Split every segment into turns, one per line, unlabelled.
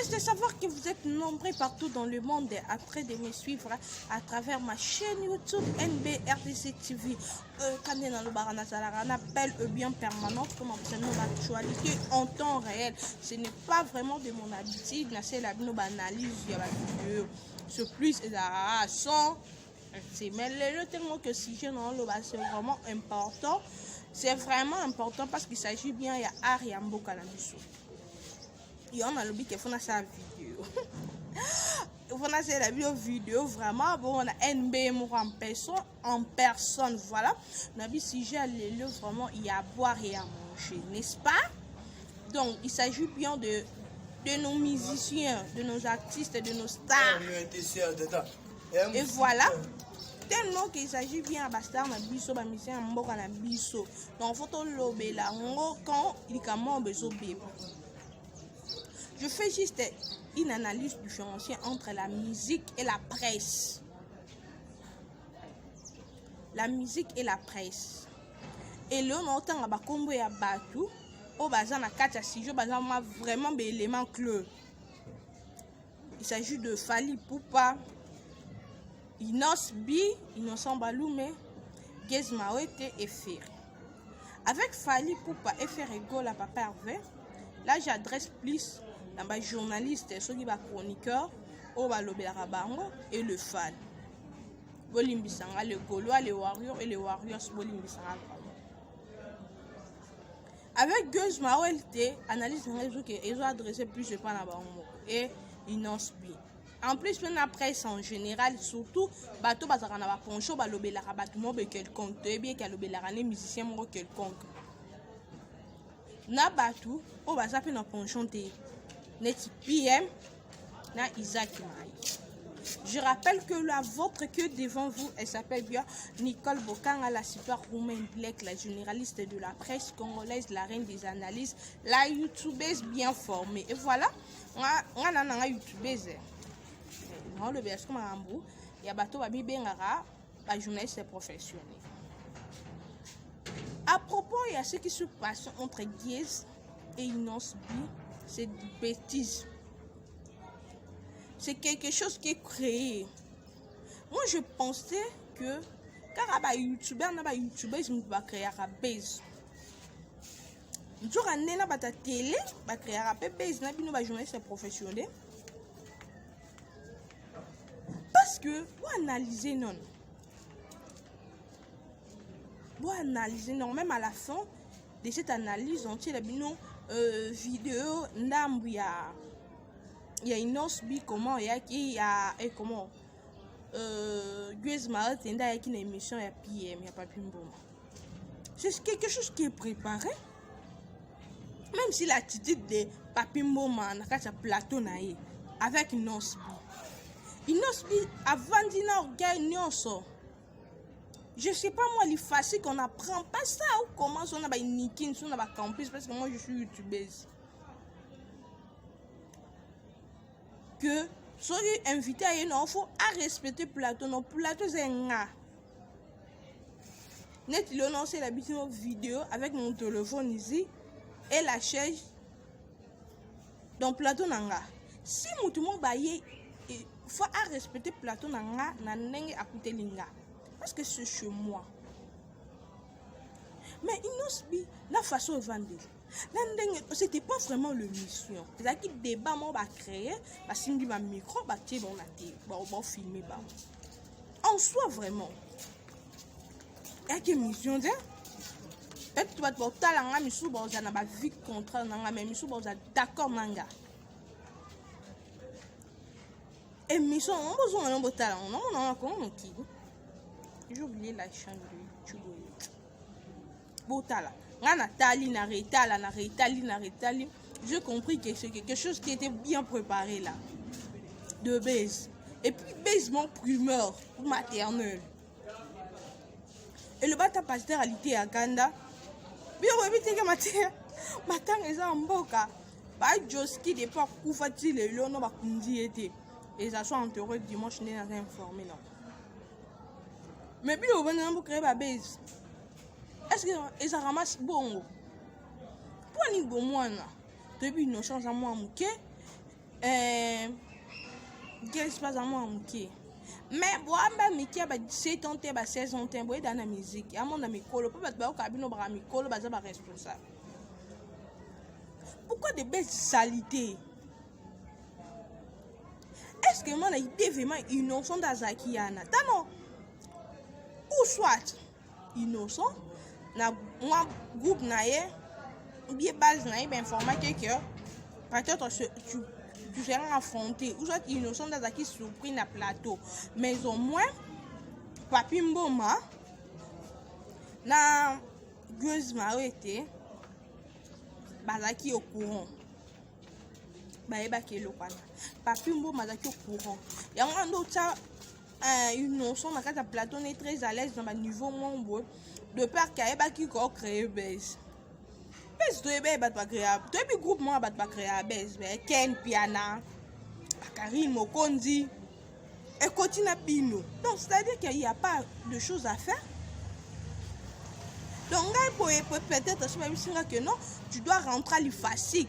plaise de savoir que vous êtes nombreux partout dans le monde en train de me suivre à travers ma chaîne YouTube NBRDC TV. Quand on a un appel bien permanent comme entraînement d'actualité en temps réel. Ce n'est pas vraiment de mon habitude, c'est la analyse de la vidéo. Ce plus est à 100. Mais le tellement que si je n'en c'est vraiment important. C'est vraiment important parce qu'il s'agit bien il y a Ariambo Canabiso. Il y en a le but qu'il faut sa vidéo. Il faut la vidéo vraiment bon on a NBM en personne voilà. Nabi si j'ai le vraiment il y a à boire et à manger, n'est-ce pas? Donc il s'agit bien de nos musiciens, de nos artistes, de nos stars. Et voilà. Tellement qu'il s'agit bien à Bastar, na biso, ba mission à Mboka na biso. Donc, faut lobe la quand il y a un besoin. Je fais juste une analyse différenciée entre la musique et la presse. La musique et la presse. Et là, on entend à Combo et à Batou, au bazar na Katia Sijo, bazar vraiment des éléments clés. Il s'agit de Fali Poupa. Innocent Baloume, Gez Mawete et Fer. Avec Fali Poupa et Fer égale à Papa Hervé, là j'adresse plus à ma journaliste, ceux qui sont chroniqueurs, au Balobela Bango et le fan. Bolimbisanga, le Gaulois, les Warriors et les Warriors Bolimbisanga. Avec Gez Mawete, analyse qu'ils ont adressé plus de pan à Bango et Innocent B. En plus, la presse en général, surtout, bateau bazarana ba poncho ba lobela rabattement be quelconque, et bien qu'à lobela rané musicien mo quelconque. Na bateau, o bazape na ponchon te net PM na Isaac Maï. Je rappelle que la vôtre que devant vous, elle s'appelle bien Nicole Bokanga, la super-woman black, la généraliste de la presse congolaise, la reine des analyses, la youtubeuse bien formée. Et voilà, on a une youtubeuse. Le BS comme un bout, il y a bateau babi bengara, la journaliste professionnelle. À propos, il y a ce qui se passe entre Gez et Innocent B, c'est des bêtises. C'est quelque chose qui est créé. Moi, je pensais que car un youtubeur n'a pas youtubeur, il va créer un base. Nous avons un télé, va créer un base, n'a pas journaliste professionnel. Parce que vous analysez non. Vous analysez non, même à la fin de cette analyse, on tient la vidéo n'am il y a une autre comment il y a et comment Gez Mawete il y a une émission il y a PM il y a pas plus bon. C'est quelque chose qui est préparé. Même si l'attitude de Papimbo man na plateau naïe avec Innocent B. Innocent B avant d'ina organiser. Je sais pas moi, les facile qu'on apprend pas ça ou comment on a ba nikin on a ba campus parce que moi je suis youtubeuse. Que soyez invité à une info à respecter plateau non plateau c'est nga. Net il a lancé la vidéo avec mon téléphone ici et la chaise dans plateau nanga. Si tout le monde bailler il faut respecter plateau nanga na nenge à côté linga parce que c'est chez moi. Mais Innocent B la façon de vendre c'était pas vraiment le mission. C'est qui débat moi va créer parce que ma micro va tirer dans la télé bon filmer ba. En soi vraiment. Et quelle mission de peut-être tu vas te talanga misu ba na ba vie contrat nanga mais misu ba d'accord nanga. Et mission on besoin d'un botal non comment qui j'ai oublié la chaîne de YouTube botala ngana tali na retali j'ai compris que c'est quelque chose qui était bien préparé là de base et puis base mon primeur pour maternelle et le bata pasteur alité à Ganda bien oui que matang eza mboka ba joski de pas kufa-t-il le lono ba kundi été et ça soit enterré dimanche n'est pas informé non mais bien on va nous créer ba base est-ce que ça ramasse bon pour ni bon moi depuis une chance à moi muke Qu'est-ce qui se passe à moi? Mais bon, je suis 17 ans, 16 ans, je suis dans la musique. Je suis dans la musique. Je suis responsable. Pourquoi des belles saletés? Est-ce que moi, j'ai vraiment innocent dans Zakiana? Non. Ou soit, innocent, moi, groupe, bien base, informatique que peut-être tu seras affronté. Ou soit, innocent dans Zaki surpris na plateau. Mais au moins, Papi Mboma, na Gueuse Maouete, Bazaki au courant. Papi Mboma Bazaki au courant. Il y a un autre innocent dans le plateau, on est très à l'aise dans le niveau moins de peur qu'il y ait qui créé base. Base de bébé bat pas créable. Depuis groupe moi bat pas créable base. Ken Piana, Karine Mokondi, et Kotina Pino. Donc c'est-à-dire qu'il n'y a pas de choses à faire. Donc peut-être que non, tu dois rentrer à l'IFASIC.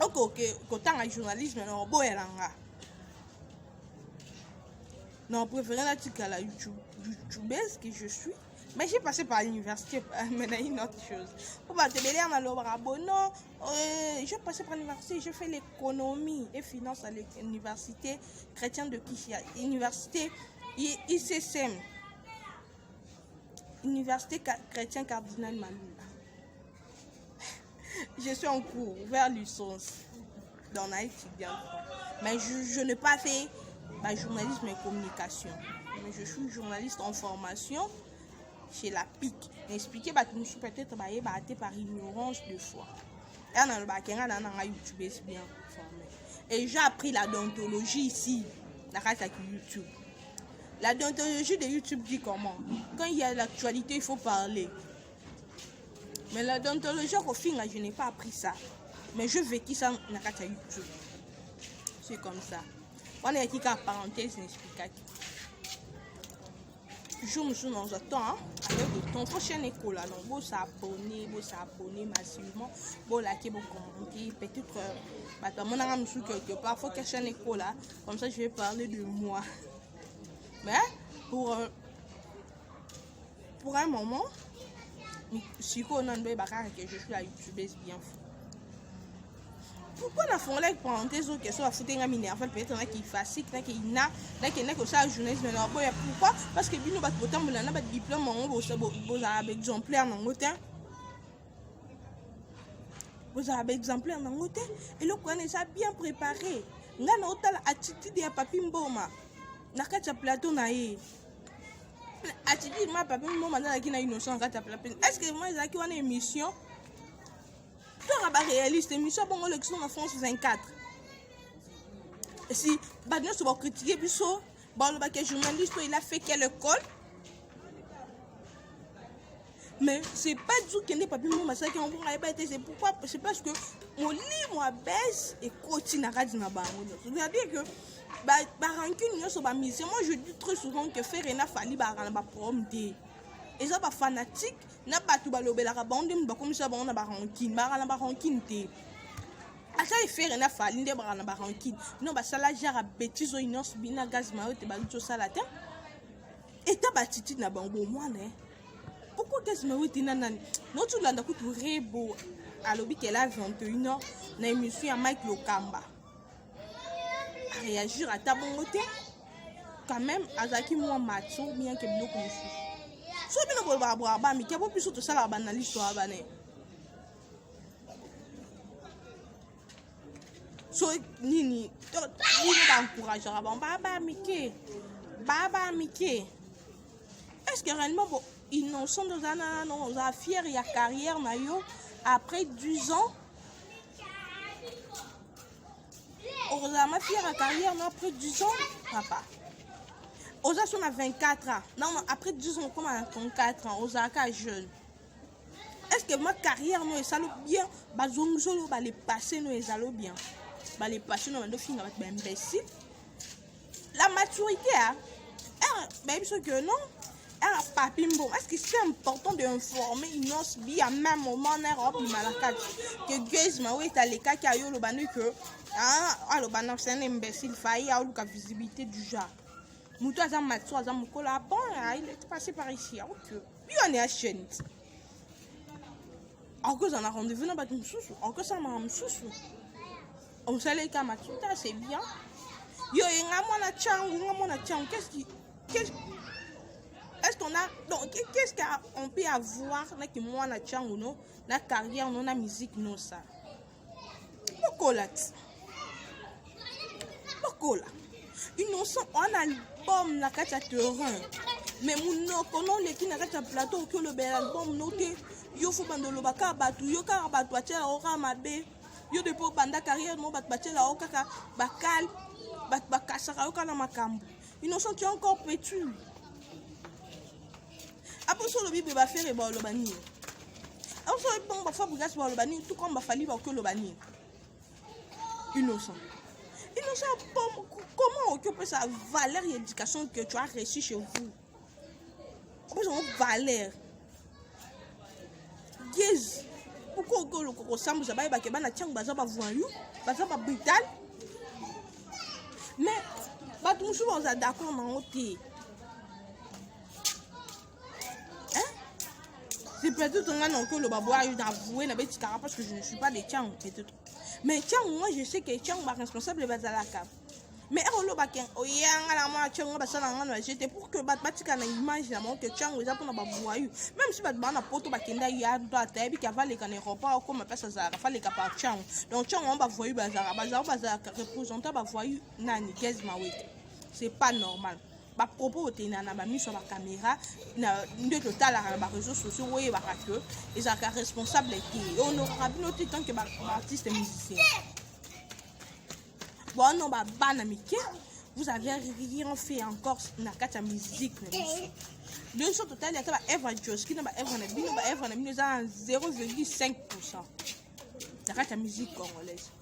Ok, quand on journalisme, non, bon, non, préféré la YouTubeuse que je suis. Mais j'ai passé par l'université, mais il y a une autre chose. Pour te dire, non, j'ai passé par l'université, j'ai fait l'économie et finance à l'université chrétienne de Kishia, université ICCM, université chrétienne cardinal Malula. Je suis en cours vers licence dans l'Haïti, mais je n'ai pas fait journalisme et communication. Mais je suis journaliste en formation chez la PIC. Expliquer que je suis peut-être par ignorance de foi. Et on a le YouTube bien formé. Et j'ai appris la déontologie ici, dans YouTube. La déontologie de YouTube dit comment? Quand il y a l'actualité, il faut parler. Mais la déontologie, au final, je n'ai pas appris ça. Mais je vécu ça dans YouTube. C'est comme ça. On a écrit une parenthèse explicative. Je me suis dans un temps, avec le temps, prochaine école, vous s'abonner massivement, vous liker, vous commenter, peut-être, mon ami me quelque part, il faut que la chaîne école, comme ça je vais parler de moi. Mais pour un moment, si on a un bébé que je suis la youtubeuse bien fou. Pourquoi la fond là parenthèse aux questions à foutre un mineur peut-être qui est facile qui n'a que ça journaliste mais pourquoi parce que bino bat botam na bat diplôme on vous avez exemplaire dans motin vous avez exemplaire dans motin et le connaît ça bien préparé nga na otala attitude ya Papi Mboma na kati ya plateau na ye attitude ma Papi Mboma na ki na innocent kati ya plateau est-ce que moi ezaki wana émission tu es réaliste, émission pour l'élection en France 24. Si Badno se va critiquer, puis ça, le journaliste, il a fait quelle école? Mais c'est pas du tout qu'il n'est pas plus mon massacre, c'est pourquoi? C'est parce que mon livre baisse et continue à radier na bango. C'est-à-dire que rancune sur ma mission. Moi je dis très souvent que faire une fali barana promté. Et ça, fanatique, n'a pas tout balobé la bande, comme ça, on a rancune, rancune. À ça, il fait rien à faire, il y a rancune. Non, ça, la gère à bêtise, il y a un gaz, il y a un salatin. Et ta attitude n'a pas bon, moi, né. Pourquoi qu'est-ce que tu as dit? Notre land a coûté très beau. À l'objet qu'elle a 21 ans, na émission à Mike Lokamba. À réagir à ta bonne côté, quand même, à Zaki, moi, macho, bien que beaucoup de choses. So bino bo ba ba mi ke bo piso to sala ba na l'histoire ba ne so nini to ba encourager ba baba mike est-ce que réellement bon innocent dans un non on a fier ya carrière na yo après 10 ans on a ma fier ya carrière na après 10 ans papa Oza sont à 24 ans. Non, après 10 ans, comme à 34 ans, Oza est jeune. Est-ce que ma carrière, nous, est bien? Bazongzolo, les passés, nous, est bien. Les passés, nous, nous, finir avec imbécile. La maturité, hein? Même ce que non, Ah, papi mbo, est-ce que c'est important d'informer une os bien à même moment n'europe du malakad que Guez Maoué est à l'écart qui a eu le banni que ah le banni c'est un imbécile failli à la visibilité du genre. Moutou a matso a mukola bon il est passé par ici ok puis on est à chaîne. Encore on a rendez-vous dans bateau sous encore ça m'a sous on sait les matso c'est bien yo ngamo na chang est-ce qu'on a donc qu'est-ce qu'on peut avoir là que moi na chang ou non la carrière non la musique non ça pourquoi innocent on album na kacha terrain mais mon kono le ki na kacha plateau que le bel album noté yo fo bandolo baka batu yo ka batu acha ora mabe yo depo banda carrière no bat batela o kaka bakal bat bakasaka yo kana makambo innocent tu es encore pétu après ça le bible va faire et ba le bani après ça bon ba fa bugas ba le bani tout comme ba fali ba que le bani innocent comment occuper sa valeur et éducation que tu as reçue chez vous on valeur yes pourquoi le coco sambu ça ba ke bana tiang baza ba voyou baza ba brutal mais ba tout souvent ça d'accord na oté c'est peut-être que le babo a avoué na beti kara parce que je ne suis pas des tiang peut-être mais tiang moi je sais que tiang ba responsable ba la cap mais ero ba ken oyanga la moi tiang ba sala ngana j'étais pour que ba batika na image na mo que tiang eza pour na ba voyou même si ba na poto ba kenda ya doit tabi ka va les kan repas comme pesa za fa les ka par tiang donc tiang on ba voyou ba za représenter ba voyou nani Guez Maoué c'est pas normal ba propos tena na ba mis sur la caméra na de total la ba réseaux sociaux oui ba que ils sont responsables qui on aura bien autant tant que ba artiste musicien bon non ba banamike vous avez rien fait encore na kata musique de ce total il y a ba Eva Joski na ba Eva na bino ba Eva na bino za 0,5% na kata musique congolaise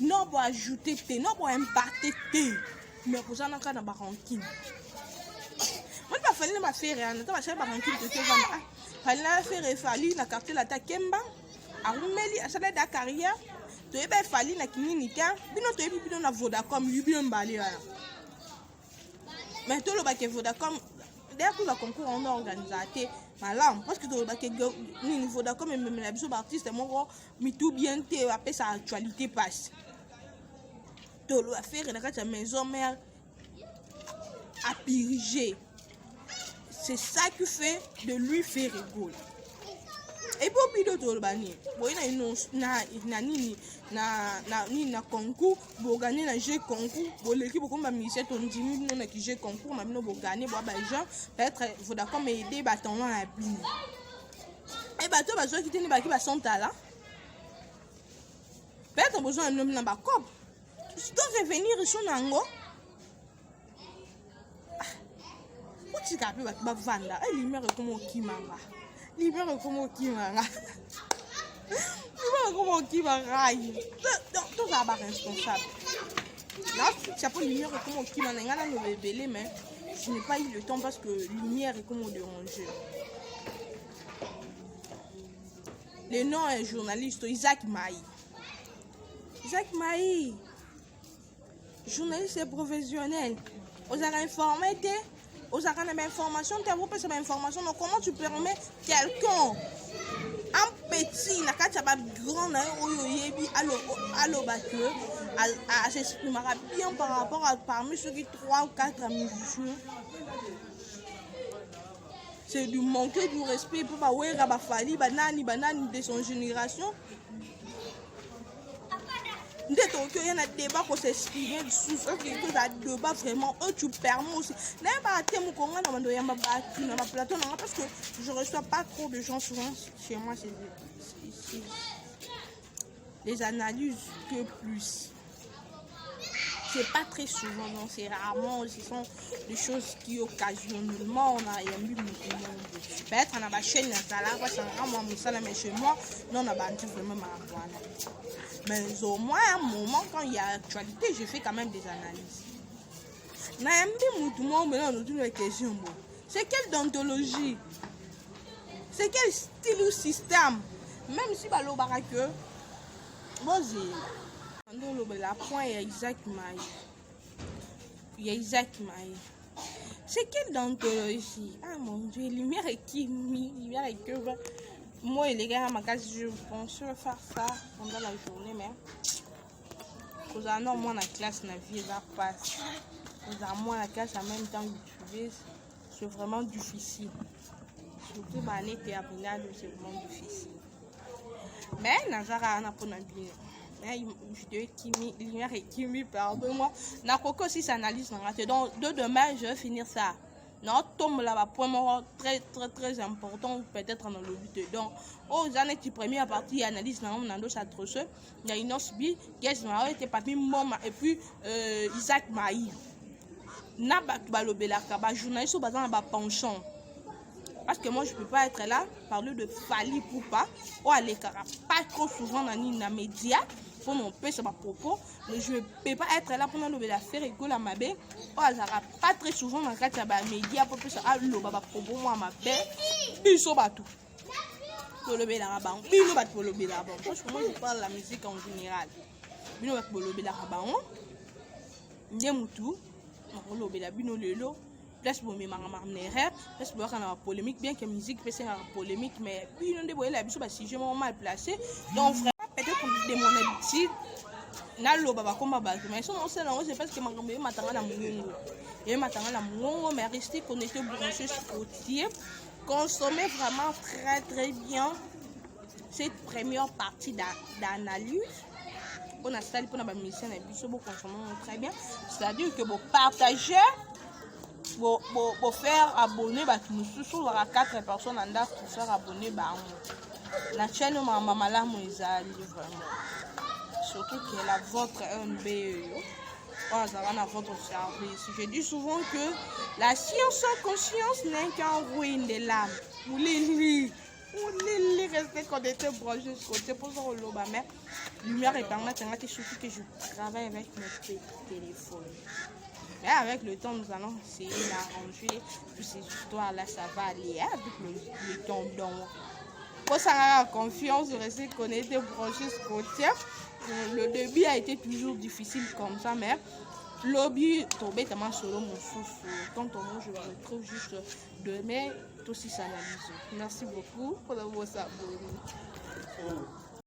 non pour ajouter te non pour impacter te mais pour ça, on a un rancune. Moi, il fallait me faire rien. On a fait un rancune. Il fallait faire la carte la takemba. A rumeli a sala da carrière. Tu es bien fallu na kinika. Bino tu es bien na Vodacom. Tu bien balé. Mais tout le bac Vodacom. D'ailleurs, tout le concours on a organisé. Malin parce que tout le bac ni Vodacom et même la biso artiste mon mi tout bien te après sa actualité passe. De le faire dans la maison mère à piriger. C'est ça qui fait de lui faire rigoler. Et pour pilote le bani, boy na concours, pour gagner na jeu concours, pour l'équipe comme ministère on dit nous na qui jeu concours, mais nous pour gagner pour ba gens peut-être Vodacom m'aider bâton à bini. Et bateau ba zo qui teni ba qui ba son talent. Peut-être besoin un homme na ba cop. Je dois revenir sur Nango. Tu as pu vendre. Et l'hiver est comme au Kimanga. L'hiver est comme au Kimanga. L'hiver est comme au Kimanga. Tout ça va responsable. Là, tu as pas l'hiver est comme au Kimanga. Il y a le bébé, mais je n'ai pas eu le temps parce que l'hiver est comme au déranger. Le nom est journaliste Isaac Maï. Isaac Maï. Journaliste et professionnel. Vous avez informé, vous avez une information, vous avez une information. Donc, comment tu permets quelqu'un, un petit, grand, à s'exprimer bien par rapport à parmi ceux qui 3 ou 4 musiciens? C'est du manquer du respect pour Fali, banani de son génération. Il y a un débat pour s'exprimer sur ce que débat vraiment tu permets aussi. Parce que je ne reçois pas trop de gens souvent chez moi. C'est les analyses que plus. C'est pas très souvent, non, c'est rarement, ce sont des choses qui occasionnellement on a eu peut-être on a ma chaîne mais chez moi, non, on a battu vraiment marijuana. Mais au moins, à un moment, quand il y a actualité, je fais quand même des analyses. C'est quelle dentologie? C'est quel style ou système? Même si balo barake, la point est exactement. Il y a exactement. C'est quelle dentologie? Ah mon Dieu, lumière est qui? Lumière est que. Moi et les gars, ma case, je pense faire ça pendant la journée, mais. Vous avez moi la classe, la vie va passer. Vous avez moi la classe en même temps utiliser, c'est vraiment difficile. Surtout l'année terminale, c'est vraiment difficile. Mais Nazara n'a pas d'abîme. Lumière et chimie, pardon-moi. N'a pas aussi s'analyse. Donc, demain, je vais finir ça. Non, tombe là-bas, point très important, peut-être dans le but. Donc, aux années qui première partie, analyse, il y a une autre bi, qui était papier, et puis Isaac Maï. N'a pas le belakaba, journaliste, au penchant. Parce que moi, je ne peux pas être là, parler de Fali Poupa, ou aller pas trop souvent dans les médias, pour mon peu, c'est ma propos, mais je ne peux pas être là pour nous la faire école à ma belle, ou pas très souvent dans les médias, pour que ça aille le propos, moi, ma belle, puis ça va tout. Pour le bélarabon, puis nous va pour le bélarabon. Parce que moi, je parle de la musique en général. Puis nous va pour le bélarabon, nous avons tout, nous avons le bélarabon, place pour mes marins, place pour la polémique, bien que la musique peut être polémique, mais puis on dévoile la biche parce que je suis mal placé. Donc vraiment peut-être que de mon habitude, n'a le baba comme baba, mais ça non c'est parce que ma grand-mère m'attend à la mongo. Et m'attend à la mongo, mais rester connecté branché sur côté, consommer vraiment très bien cette première partie d'analyse. On a installé pour la mission et puis vous consommez très bien, c'est-à-dire que vous partagez. Pour faire abonner, nous sommes 4 personnes qui sont abonnées. La chaîne Maman là, vraiment. Surtout que la vôtre MBE, à votre service. Je dis souvent que la science sans conscience n'est qu'un ruine de l'âme. Vous les restez connectés, branchés sur côté pour ça, mais lumière est permanente, c'est surtout que je travaille avec mon téléphone. Mais avec le temps, nous allons essayer d'arranger toutes ces histoires-là, ça va aller avec le temps. Donc, pour ça, la confiance, rester connecté, branché, ce côté. Le début a été toujours difficile comme ça, mais l'objet tombé tellement solo mon souffle. Quand je me retrouve juste demain, tout aussi s'analyse. Merci beaucoup pour vos abonnés.